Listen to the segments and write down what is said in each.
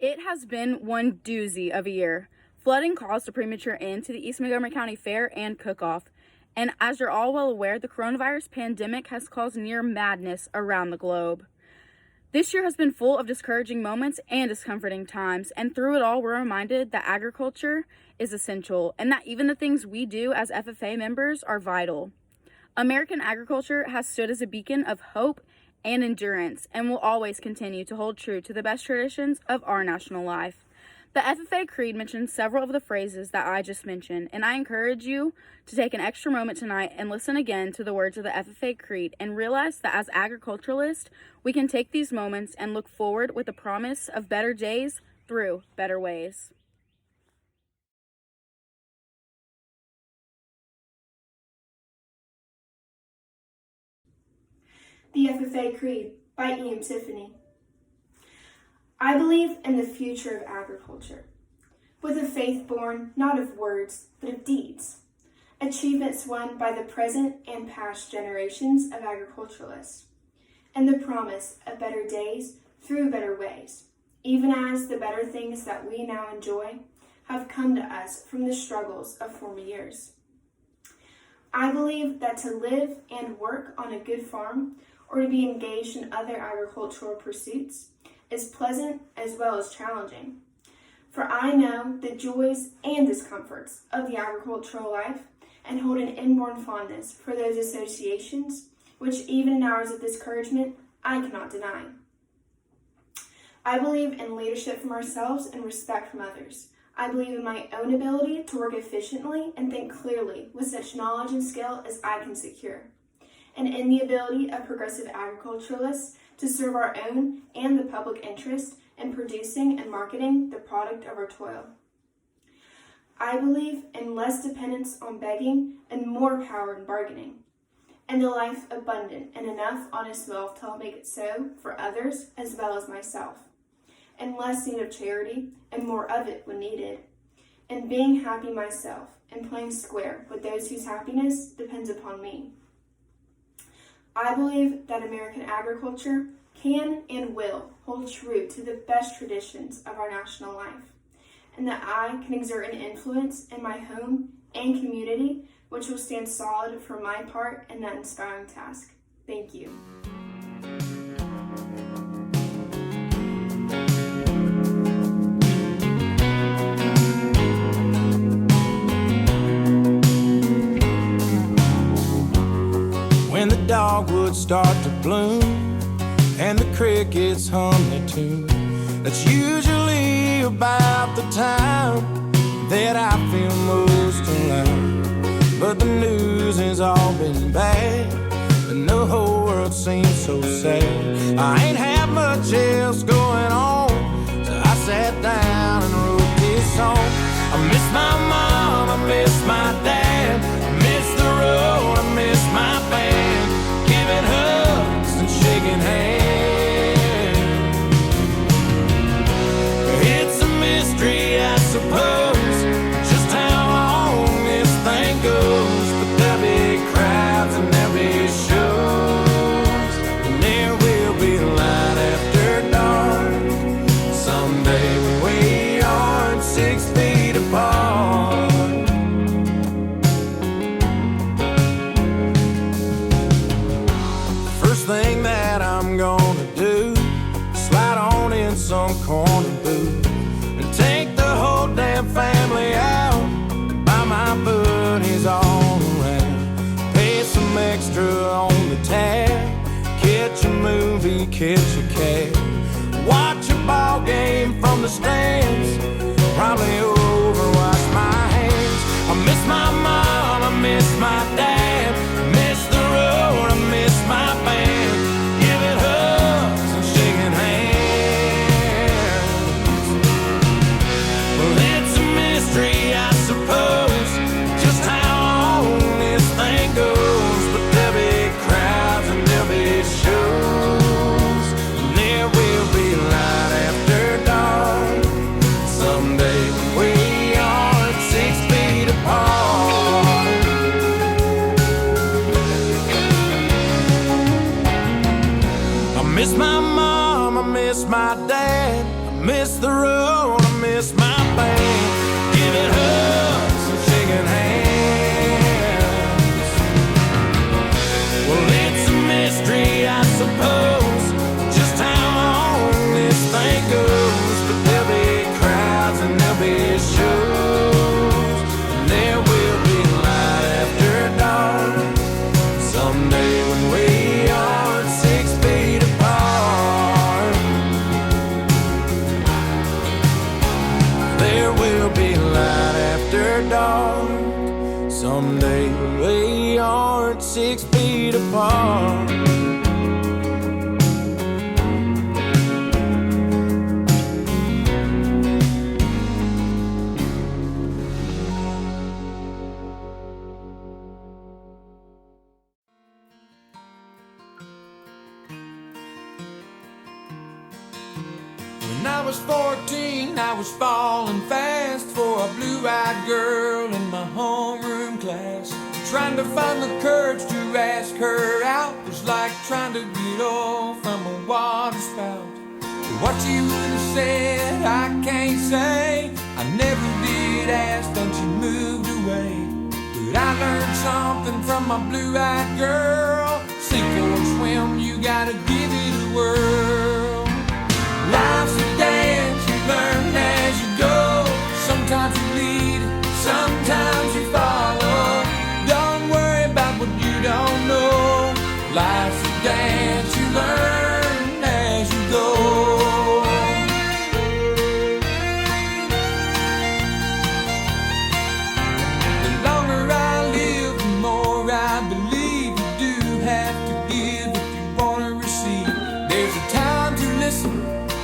It has been one doozy of a year. Flooding caused a premature end to the East Montgomery County Fair and Cook-Off. And as you're all well aware, the coronavirus pandemic has caused near madness around the globe. This year has been full of discouraging moments and discomforting times, and through it all, we're reminded that agriculture is essential and that even the things we do as FFA members are vital. American agriculture has stood as a beacon of hope and endurance and will always continue to hold true to the best traditions of our national life. The FFA Creed mentions several of the phrases that I just mentioned, and I encourage you to take an extra moment tonight and listen again to the words of the FFA Creed and realize that as agriculturalists, we can take these moments and look forward with the promise of better days through better ways. The FFA Creed by E.M. Tiffany. I believe in the future of agriculture, with a faith born not of words, but of deeds, achievements won by the present and past generations of agriculturalists, and the promise of better days through better ways, even as the better things that we now enjoy have come to us from the struggles of former years. I believe that to live and work on a good farm or to be engaged in other agricultural pursuits is pleasant as well as challenging. For I know the joys and discomforts of the agricultural life and hold an inborn fondness for those associations, which even in hours of discouragement, I cannot deny. I believe in leadership from ourselves and respect from others. I believe in my own ability to work efficiently and think clearly with such knowledge and skill as I can secure, and in the ability of progressive agriculturalists to serve our own and the public interest in producing and marketing the product of our toil. I believe in less dependence on begging and more power in bargaining, and a life abundant and enough honest wealth to help make it so for others as well as myself, and less need of charity and more of it when needed, and being happy myself and playing square with those whose happiness depends upon me. I believe that American agriculture can and will hold true to the best traditions of our national life, and that I can exert an influence in my home and community which will stand solid for my part in that inspiring task. Thank you. When the dogwood start to bloom and the crickets hum their tune, that's usually about the time that I feel most alive. But the news has all been bad and the whole world seems so sad. I ain't had much else going on, so I sat down and wrote this song. I miss my mom, I miss my dad, I miss the road, I miss my band, giving hugs and shaking hands. It's a mystery, I suppose, just how long this thing goes, but there'll be crowds and there'll be shows, and there will be light after dark someday when we aren't 6 feet apart. First thing that I'm gonna do, slide on in some corner booth and take the whole damn family out, buy my buddies all around, pay some extra on the tab, catch a movie, catch a cab, watch a ball game from the stands, probably overwash my hands. I miss my mom, I miss my dad, I miss the road, I miss my band, giving hugs and shaking hands. Well, it's a mystery, I suppose, just how long this thing goes, but there'll be crowds and there'll be shows, and there will be light after dark someday when we aren't 6 feet apart. I miss my mom, I miss my dad, I miss the road, I miss my band, giving hugs and shaking hands. Well, it's a mystery, I suppose, just how long this thing goes. But there'll be crowds and there'll be shows, and there will be light after dawn someday when we are 6 feet apart. There will be light after dark someday when we are 6 feet apart. When I was 14, I was falling fast for a blue-eyed girl in my homeroom class. Trying to find the courage to ask her out was like trying to get off from a water spout. What you would have said, I can't say. I never did ask, then she moved away. But I learned something from my blue-eyed girl. Sink or swim, you gotta give it a whirl. Life's a dance, you learn as you go. Sometimes you lead, sometimes you follow. Don't worry about what you don't know. Life's a dance, you learn as you go. The longer I live, the more I believe you do have to give if you want to receive. There's a time to listen,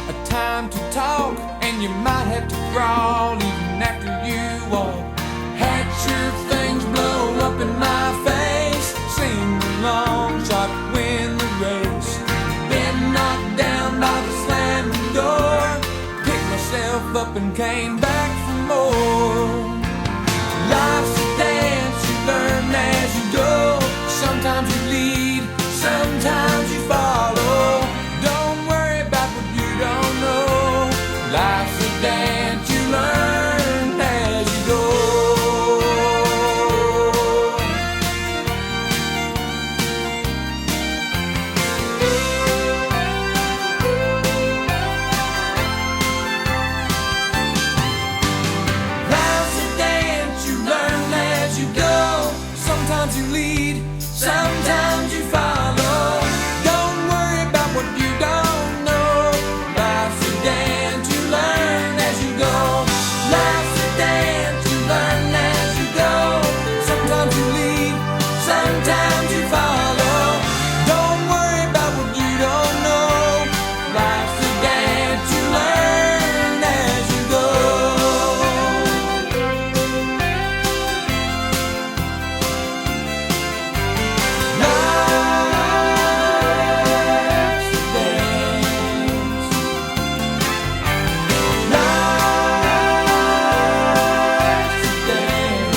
a time to talk, and you might have to crawl even after you walk. Had your things blow up in my face, sing along, shot to win the race. Been knocked down by the slamming door, picked myself up and came back for more. Life's a dance, you learn as you go. Sometimes you lead, sometimes you follow. Don't worry about what you don't know. Life's a dance, you learn as you go. Life's a dance, you learn as you go. Sometimes you lead, sometimes you follow. Don't worry about what you don't know. Life's a dance, you learn as you go. Life's a dance, you learn as you go. Sometimes you lead, sometimes you follow. Don't worry about what you don't know. Life's a dance, you learn as you go. Life's a dance. Life's a dance.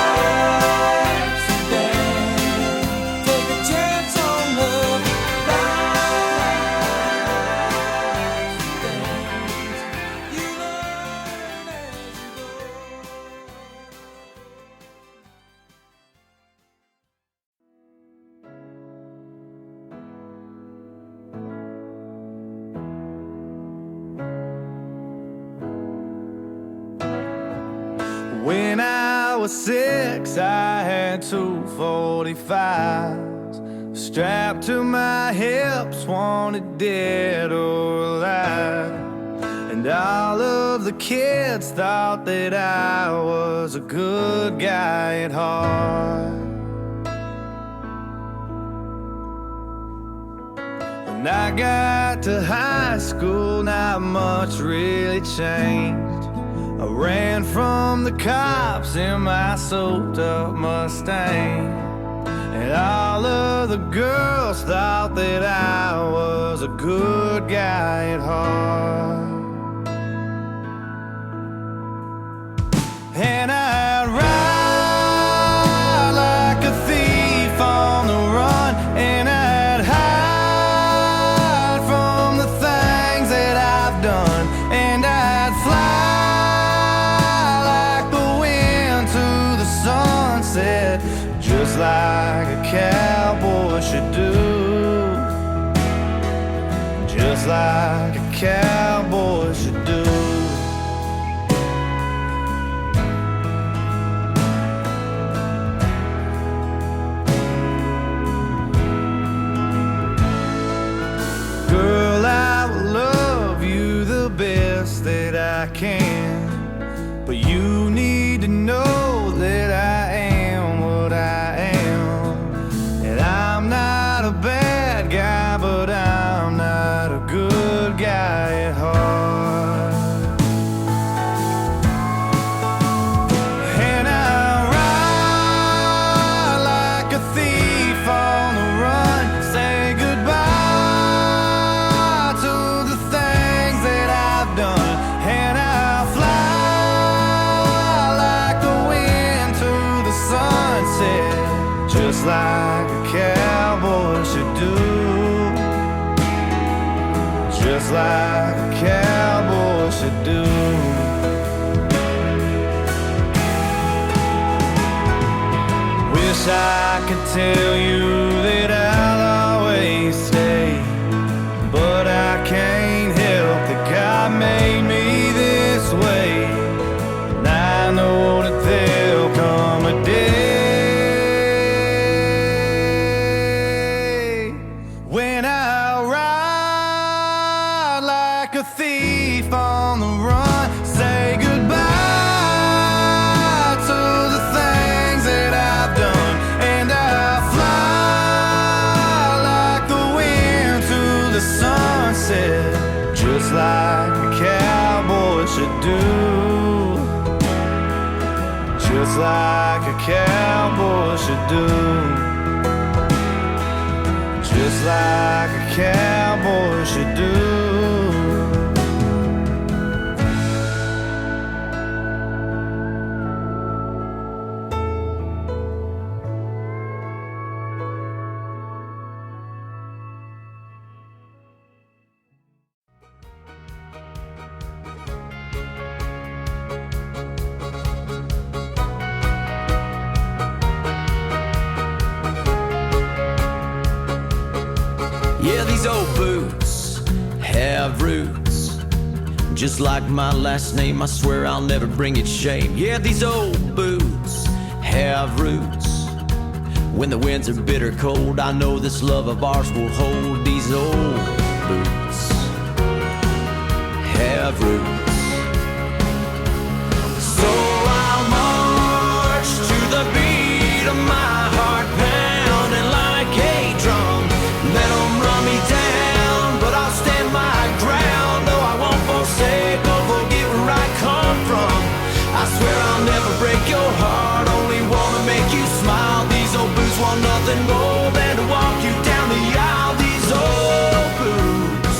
Life's a dance. Take a chance on love. Life's a dance. You learn as you go. When I was 6, I had 245s strapped to my hips, wanted dead or alive. And all of the kids thought that I was a good guy at heart. When I got to high school, not much really changed. I ran from the cops in my soaked up Mustang, and all of the girls thought that I was a good guy at heart. And I'd ride like a thief on the run, and I'd hide should do, just like a cowboy should do. Girl, I will love you the best that I can, but you need to know that I am what I am. And I'm not a bad guy, but I'm not a good guy at heart. And I ride like a thief on the run, say goodbye to the things that I've done. And I fly like the wind to the sunset, just like a cowboy should do, just like a cowboy should do. Wish I could tell you that I'll always stay, but I can't help that God made me this way. And I know that there'll come a day when I'll ride like a thief on the run, say goodbye to the things that I've done. And I'll fly like the wind to the sunset, just like a cowboy should do, just like a cowboy should do, just like a cowboy should do. Yeah, these old boots have roots, just like my last name. I swear I'll never bring it shame. Yeah, these old boots have roots. When the winds are bitter cold, I know this love of ours will hold. These old boots have roots. So I'll march to the beat of my heart pounding like a drum. Let 'em run me down, but I'll stand my ground. No, I won't forsake or forget where I come from. I swear I'll never break your heart, only wanna make you smile. These old boots want nothing more than to walk you down the aisle. These old boots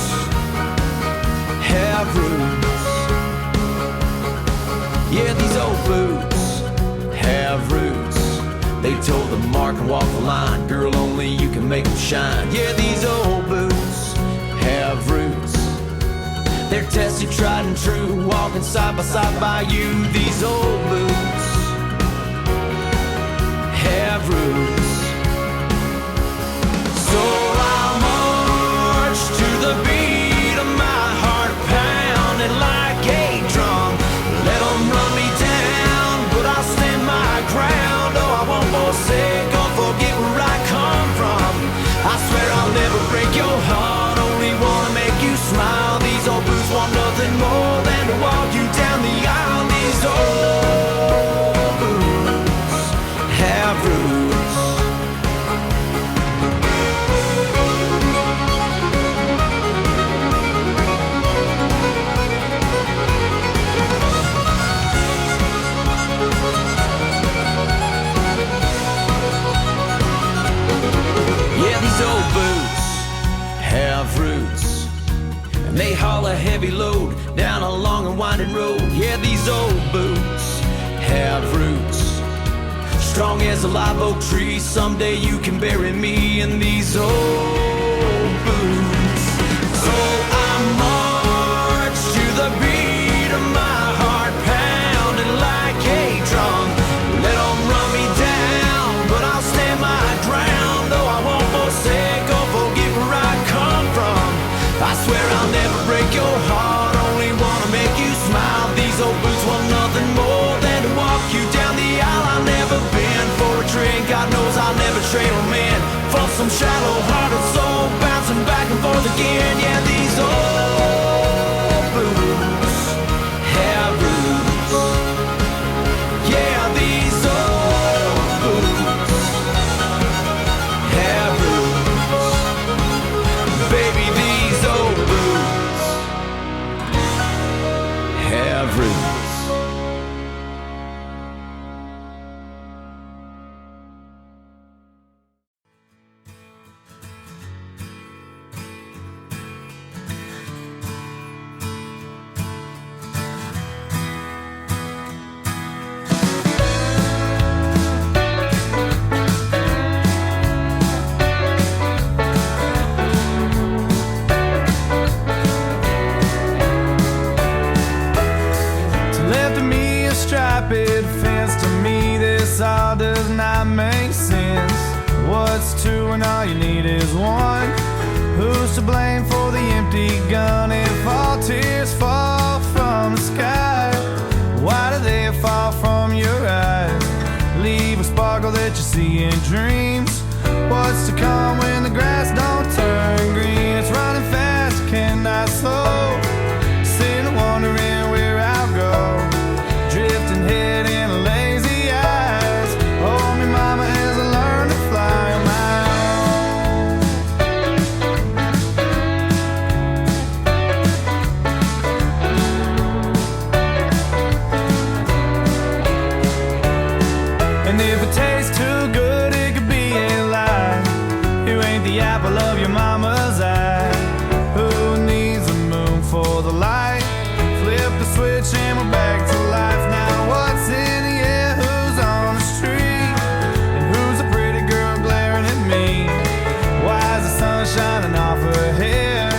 have roots. Yeah, these old boots have roots. They told the mark and walk the line, girl, only you can make them shine. Yeah, these old boots have roots. They're tested, tried and true, walking side by you. These old boots have roots. So I'll march to the beat of my heart pounding like a drum. Let 'em run me down, but I'll stand my ground. Oh, I won't forsake or forget where I come from. I swear I'll never break your heart, only wanna make you smile. These old boots want nothing more than to walk you down the aisle. These old boots have roots. Yeah, these old boots have roots, and they haul a heavy load down a long and winding road. Yeah, these old boots have roots, strong as a live oak tree. Someday you can bury me in these old boots. So I march to the beat of my heart pounding like a drum. Let 'em run me down, but I'll stand my ground. Oh, I won't forsake striped fence. To me, this all does not make sense. What's two when all you need is one? Who's to blame for the empty gun if all tears fall from the sky? Why do they fall from your eyes? Leave a sparkle that you see in dreams. What's to come when the grass don't turn green? It's running fast, cannot slow. Sitting wondering where I'll go. Drifting head in lazy eyes. Hold me, mama, as I learn to fly on my own. And if it tastes too good, it could be a lie. You ain't the apple of your mama's eye. Who needs a moon for the light? Flip the switch and we're back to life. Now what's in the air? Who's on the street? And who's a pretty girl glaring at me? Why is the sun shining off her hair?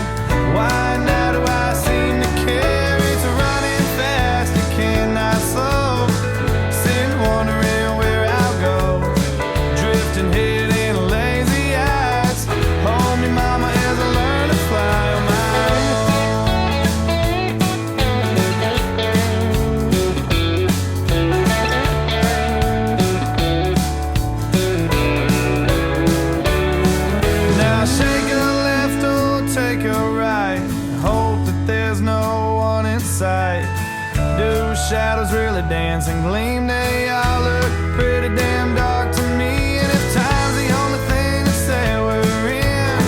Why now do I seem to care? It's running fast, it cannot slow. Sitting wondering where I'll go. Drifting head in lazy eyes. Hold me, mama, as I learn to fly on my Now shake a left or take a right. Hope that there's no one in sight. Do shadows really dance and gleam? They all look pretty damn dark to me. And if time's the only thing to say we're in,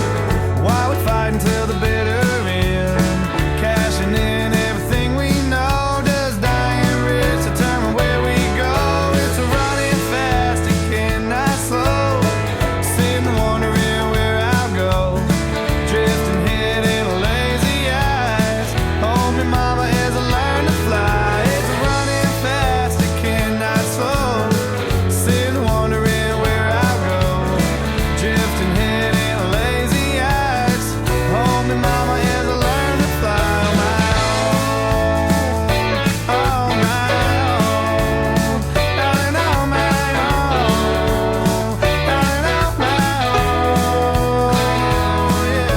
why we fight until the bitter end? Cashing in everything we know. Does dying rich determine where we go? It's running fast, it cannot slow. Sitting wondering where I'll go. Drifting head in lazy eyes. Hold me, mama, as I learn to fly. It's running fast, it cannot slow. Sitting wondering where I'll go. Drifting head in lazy eyes. Hold me, mama, as I learn to fly on my own. On my own. Darling, on my own. Darling, on my own. Yeah.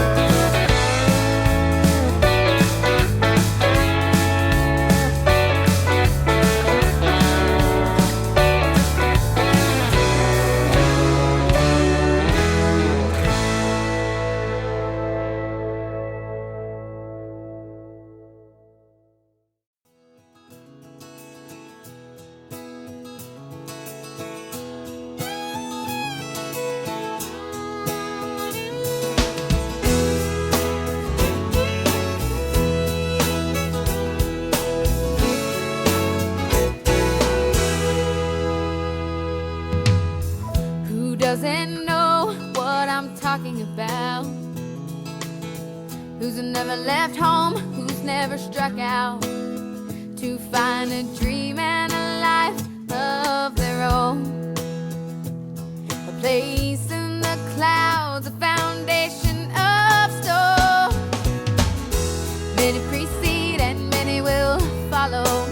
Who doesn't know what I'm talking about? Who's never left home? Who's never struck out to find a dream and a life of their own? A place in the clouds, a foundation of stone. Many precede and many will follow.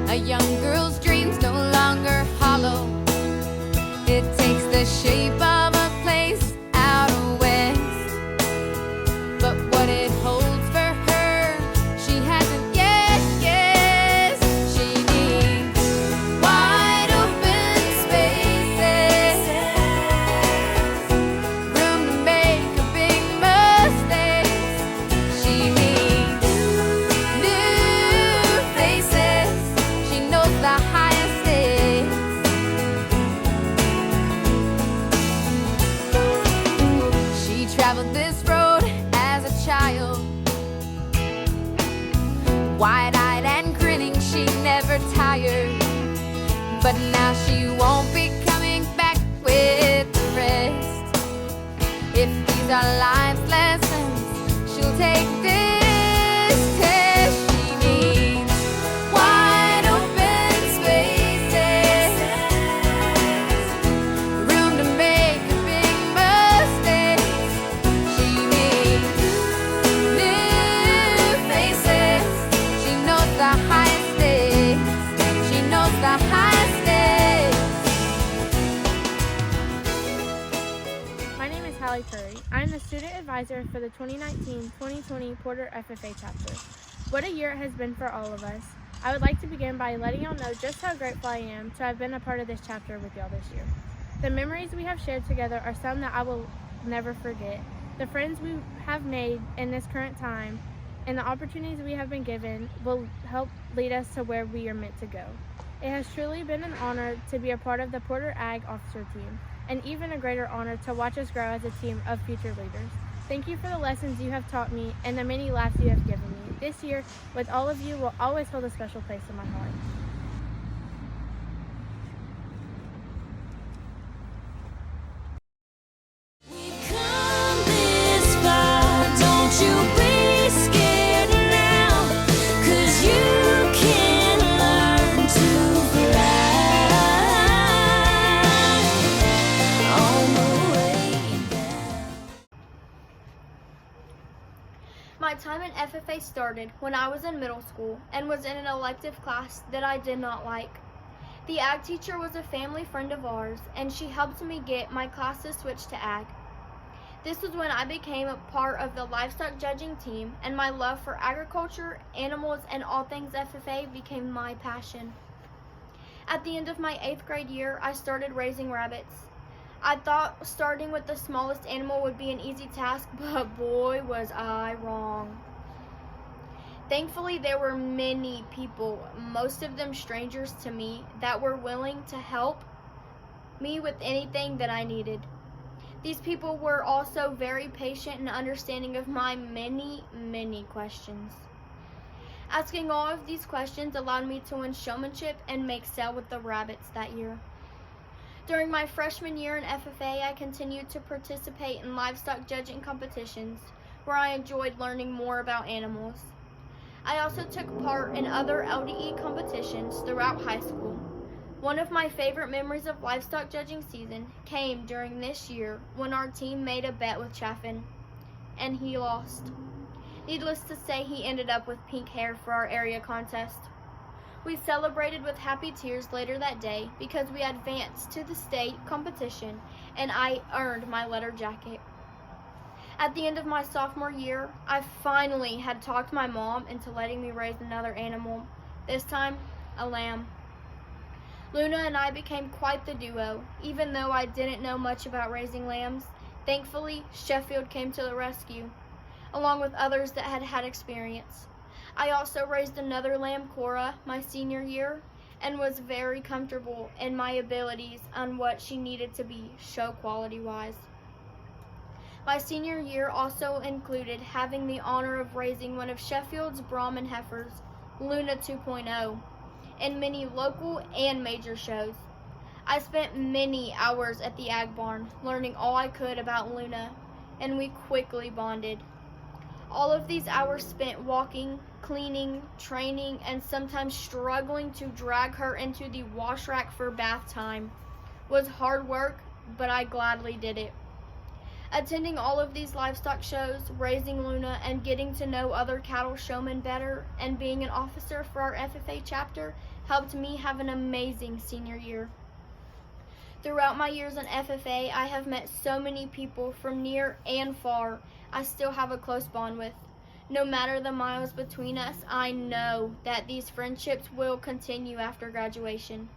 A young girl's dreams no longer hollow. It takes the shape of a place out west. But what it holds for her, she hasn't yet guessed. She needs wide open spaces, room to make a big mistakes. She needs new faces. She knows the highest stakes. She traveled this road as a child, wide-eyed and grinning, she never tired. But now she won't be coming back with the rest. If these are life's lessons, she'll take this test. She needs wide open spaces, room to make a big mistake. She needs new faces. She knows the highest stakes. student advisor for the 2019-2020 Porter FFA chapter. What a year it has been for all of us. I would like to begin by letting y'all know just how grateful I am to have been a part of this chapter with y'all this year. The memories we have shared together are some that I will never forget. The friends we have made in this current time and the opportunities we have been given will help lead us to where we are meant to go. It has truly been an honor to be a part of the Porter Ag officer team, and even a greater honor to watch us grow as a team of future leaders. Thank you for the lessons you have taught me and the many laughs you have given me. This year, with all of you, will always hold a special place in my heart. We've come this far, don't you be scared now, 'cause you can learn to fly on the way down. My time in FFA started when I was in middle school and was in an elective class that I did not like. The ag teacher was a family friend of ours, and she helped me get my classes switched to ag. This was when I became a part of the livestock judging team, and my love for agriculture, animals, and all things FFA became my passion. At the end of my 8th grade year, I started raising rabbits. I thought starting with the smallest animal would be an easy task, but boy was I wrong. Thankfully, there were many people, most of them strangers to me, that were willing to help me with anything that I needed. These people were also very patient and understanding of my many questions. Asking all of these questions allowed me to win showmanship and make sale with the rabbits that year. During my freshman year in FFA, I continued to participate in livestock judging competitions, where I enjoyed learning more about animals. I also took part in other LDE competitions throughout high school. One of my favorite memories of livestock judging season came during this year when our team made a bet with Chaffin, and he lost. Needless to say, he ended up with pink hair for our area contest. We celebrated with happy tears later that day because we advanced to the state competition and I earned my letter jacket. At the end of my sophomore year, I finally had talked my mom into letting me raise another animal, this time a lamb. Luna and I became quite the duo, even though I didn't know much about raising lambs. Thankfully, Sheffield came to the rescue, along with others that had had experience. I also raised another lamb, Cora, my senior year, and was very comfortable in my abilities on what she needed to be, show quality-wise. My senior year also included having the honor of raising one of Sheffield's Brahman heifers, Luna 2.0, in many local and major shows. I spent many hours at the ag barn learning all I could about Luna, and we quickly bonded. All of these hours spent walking, cleaning, training, and sometimes struggling to drag her into the wash rack for bath time was hard work, but I gladly did it. Attending all of these livestock shows, raising Luna, and getting to know other cattle showmen better, and being an officer for our FFA chapter helped me have an amazing senior year. Throughout my years in FFA, I have met so many people from near and far I still have a close bond with. No matter the miles between us, I know that these friendships will continue after graduation.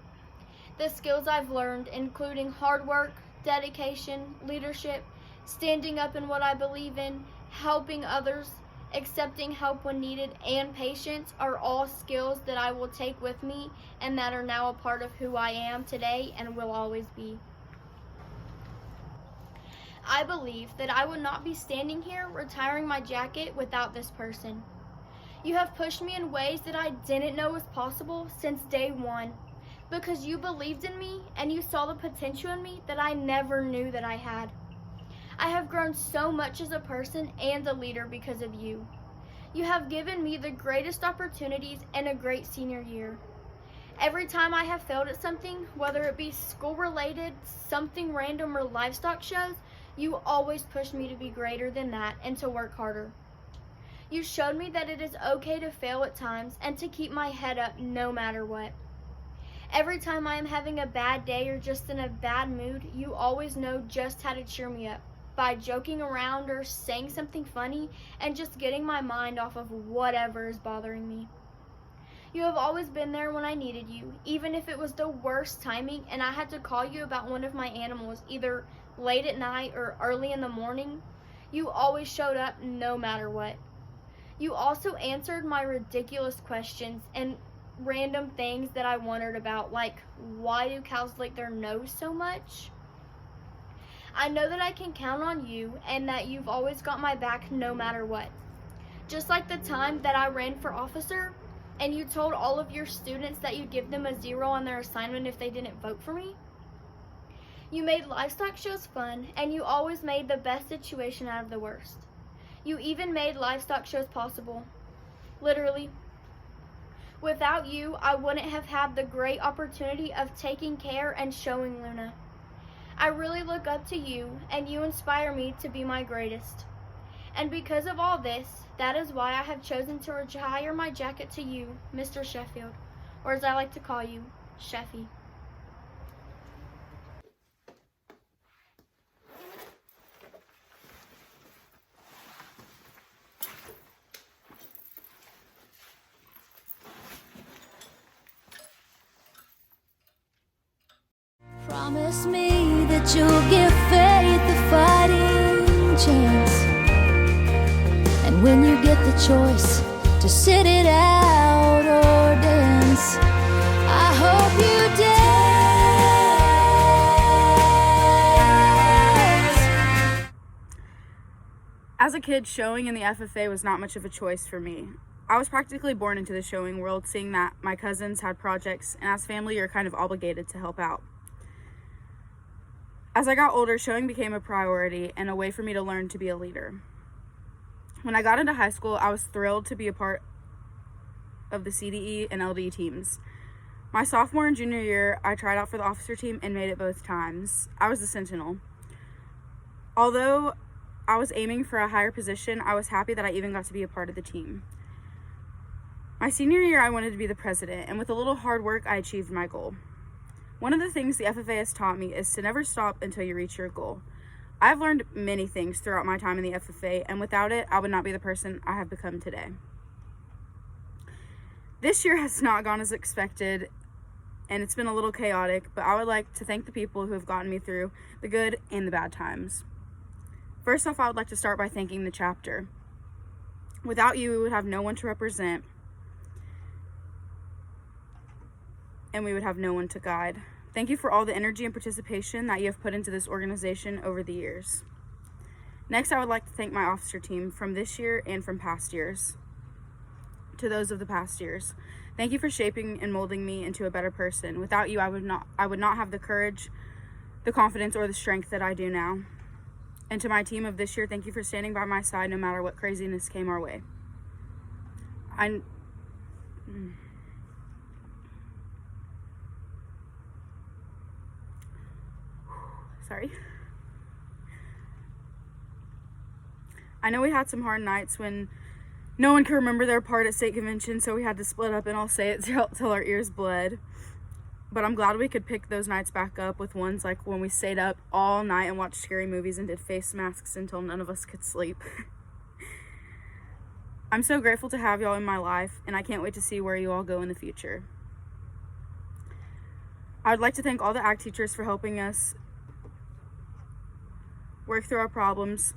The skills I've learned, including hard work, dedication, leadership, standing up in what I believe in, helping others, accepting help when needed, and patience, are all skills that I will take with me and that are now a part of who I am today and will always be. I believe that I would not be standing here retiring my jacket without this person. You have pushed me in ways that I didn't know was possible since day one, because you believed in me and you saw the potential in me that I never knew that I had. I have grown so much as a person and a leader because of you. You have given me the greatest opportunities and a great senior year. Every time I have failed at something, whether it be school related, something random, or livestock shows, you always pushed me to be greater than that and to work harder. You showed me that it is okay to fail at times and to keep my head up no matter what. Every time I am having a bad day or just in a bad mood, you always know just how to cheer me up. by joking around or saying something funny and just getting my mind off of whatever is bothering me. You have always been there when I needed you, even if it was the worst timing and I had to call you about one of my animals, either late at night or early in the morning. You always showed up no matter what. You also answered my ridiculous questions and random things that I wondered about, like, why do cows lick their nose so much? I know that I can count on you and that you've always got my back no matter what. Just like the time that I ran for officer and you told all of your students that you'd give them a 0 on their assignment if they didn't vote for me. You made livestock shows fun, and you always made the best situation out of the worst. You even made livestock shows possible. Literally. Without you, I wouldn't have had the great opportunity of taking care and showing Luna. I really look up to you, and you inspire me to be my greatest. And because of all this, that is why I have chosen to retire my jacket to you, Mr. Sheffield, or as I like to call you, Sheffy. Promise me that you'll give faith a fighting chance. And when you get the choice to sit it out or dance, I hope you dance. As a kid, showing in the FFA was not much of a choice for me. I was practically born into the showing world, seeing that my cousins had projects, and as family, you're kind of obligated to help out. As I got older, showing became a priority and a way for me to learn to be a leader. When I got into high school, I was thrilled to be a part of the CDE and LD teams. My sophomore and junior year, I tried out for the officer team and made it both times. I was the sentinel. Although I was aiming for a higher position, I was happy that I even got to be a part of the team. My senior year, I wanted to be the president, and with a little hard work, I achieved my goal. One of the things the FFA has taught me is to never stop until you reach your goal. I've learned many things throughout my time in the FFA, and without it, I would not be the person I have become today. This year has not gone as expected, and it's been a little chaotic, but I would like to thank the people who have gotten me through the good and the bad times. First off, I would like to start by thanking the chapter. Without you, we would have no one to represent, and we would have no one to guide. Thank you for all the energy and participation that you have put into this organization over the years. Next, I would like to thank my officer team from this year and from past years. To those of the past years, thank you for shaping and molding me into a better person. Without you, I would not have the courage, the confidence, or the strength that I do now. And to my team of this year, thank you for standing by my side no matter what craziness came our way. Sorry. I know we had some hard nights when no one could remember their part at state convention, so we had to split up and all say it till our ears bled. But I'm glad we could pick those nights back up with ones like when we stayed up all night and watched scary movies and did face masks until none of us could sleep. I'm so grateful to have y'all in my life, and I can't wait to see where you all go in the future. I would like to thank all the ag teachers for helping us work through our problems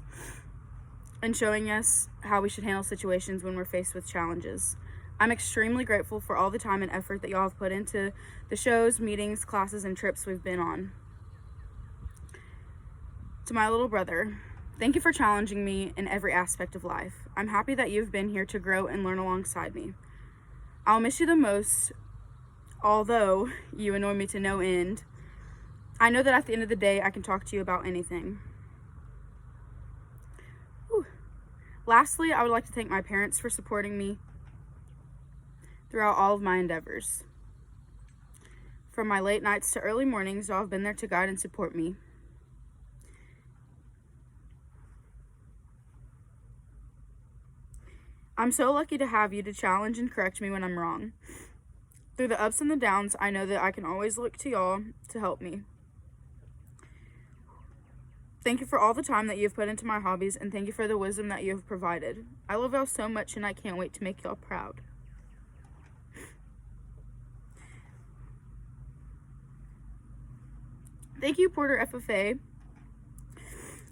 and showing us how we should handle situations when we're faced with challenges. I'm extremely grateful for all the time and effort that y'all have put into the shows, meetings, classes, and trips we've been on. To my little brother, thank you for challenging me in every aspect of life. I'm happy that you've been here to grow and learn alongside me. I'll miss you the most, although you annoy me to no end. I know that at the end of the day, I can talk to you about anything. Lastly, I would like to thank my parents for supporting me throughout all of my endeavors. From my late nights to early mornings, y'all have been there to guide and support me. I'm so lucky to have you to challenge and correct me when I'm wrong. Through the ups and the downs, I know that I can always look to y'all to help me. Thank you for all the time that you've put into my hobbies, and thank you for the wisdom that you have provided. I love y'all so much, and I can't wait to make y'all proud. Thank you, Porter FFA,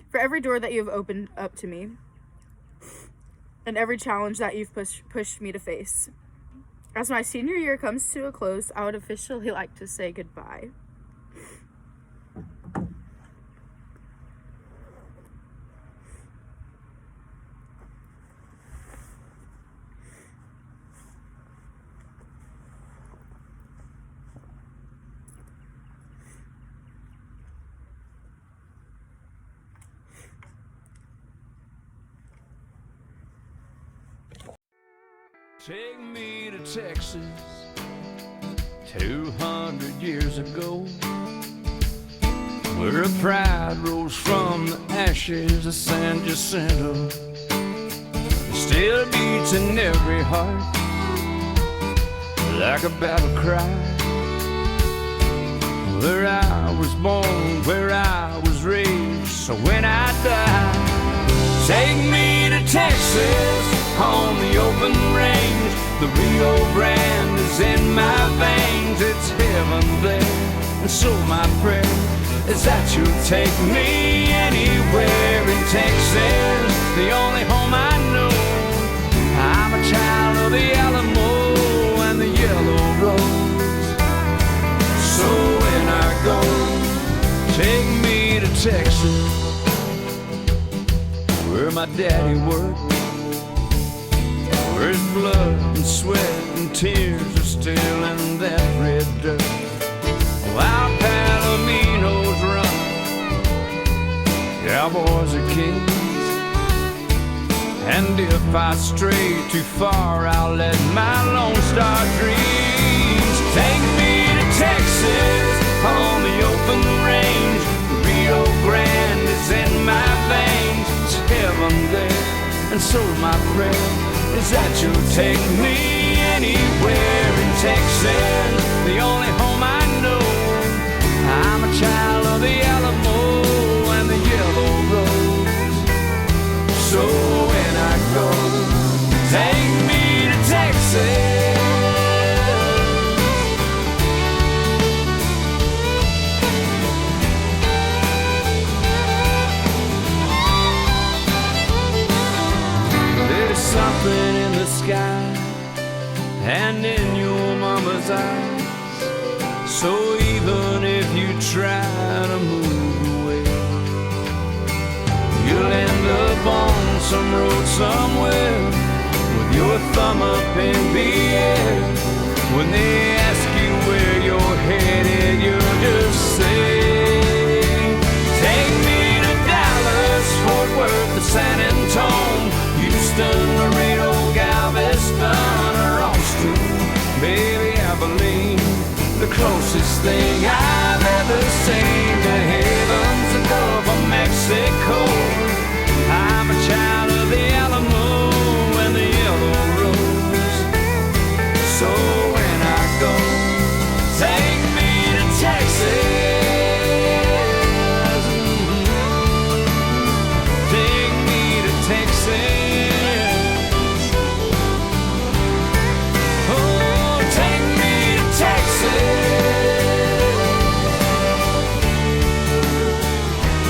for every door that you have opened up to me, and every challenge that you've pushed me to face. As my senior year comes to a close, I would officially like to say goodbye. Take me to Texas 200 years ago, where a pride rose from the ashes of San Jacinto. It still beats in every heart like a battle cry. Where I was born, where I was raised, so when I die, take me to Texas on the open range. The Rio Grande is in my veins. It's heaven there, and so my prayer is that you'll take me anywhere in Texas, the only home I know. I'm a child of the Alamo and the Yellow Rose. So when I go, take me to Texas, where my daddy worked, where his blood and sweat and tears are still in that red dirt. While Palominos run, cowboys are kings. And if I stray too far, I'll let my Lone Star dreams take me to Texas on the open range. Rio Grande is in my veins. It's heaven there, and so my prayer is that you'll take me anywhere in Texas, the only home I know. I'm a child of the Alamo and the Yellow Rose. So when I go, take me to Texas. There's something in the sky and in your mama's eyes. So even if you try to move away, you'll end up on some road somewhere with your thumb up in the air. When they ask you where you're headed, you'll just say, take me to Dallas, Fort Worth, or San Antonio, Houston, Laredo, Galveston, or Austin. Baby, I believe the closest thing I've ever seen to heaven's the Gulf of Mexico. I'm a child of the Alamo and the Yellow Rose. So when I go, take me to Texas. Take me to Texas.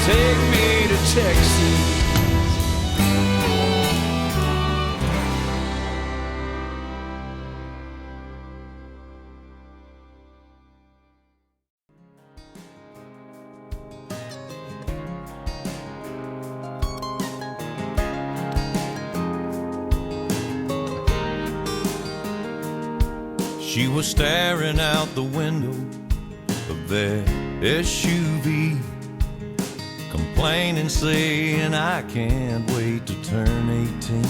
Take me to Texas. She was staring out the window of that SUV, complaining, saying, I can't wait to turn 18.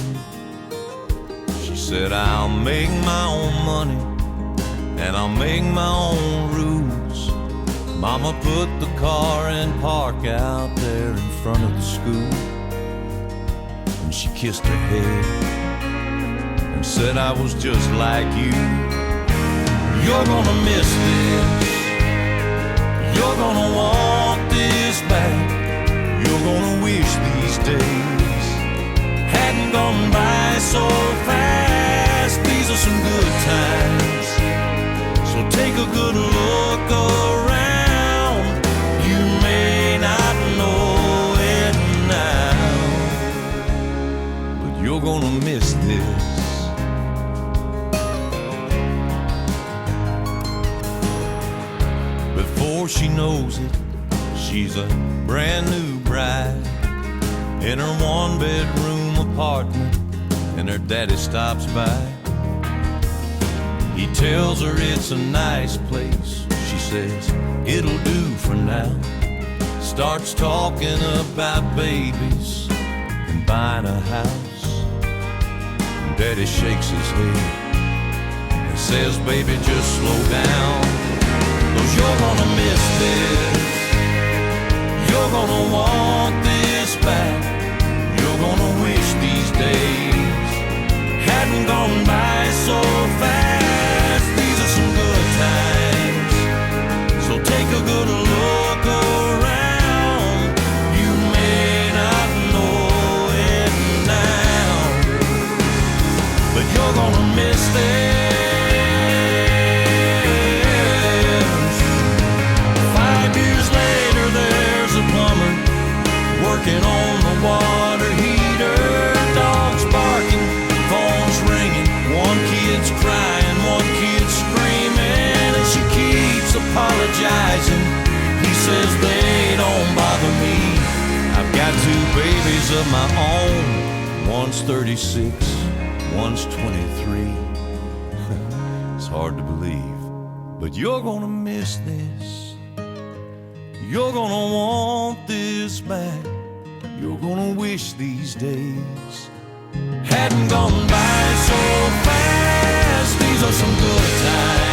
She said, I'll make my own money and I'll make my own rules. Mama put the car in park out there in front of the school, and she kissed her head and said, I was just like you. You're gonna miss this, you're gonna want this back. You're wish these days hadn't gone by so fast. These are some good times, so take a good look around. You may not know it now, but you're gonna miss this. Before she knows it, she's a brand new bride in her one-bedroom apartment, and her daddy stops by. He tells her it's a nice place. She says it'll do for now. Starts talking about babies and buying a house. Daddy shakes his head and says, baby, just slow down, 'cause you're gonna miss this. You're gonna want this back. You're gonna wish these days hadn't gone by so fast. These are some good times, so take a good look around. You may not know it now, but you're gonna miss this. 5 years later, there's a plumber working on the water heater. Dogs barking, phone's ringing, one kid's crying, one kid's screaming, and she keeps apologizing. He says they don't bother me. I've got 2 babies of my own. One's 36, one's 23. It's hard to believe, but you're gonna miss this. You're gonna want this back. You're gonna wish these days hadn't gone by so fast. These are some good times.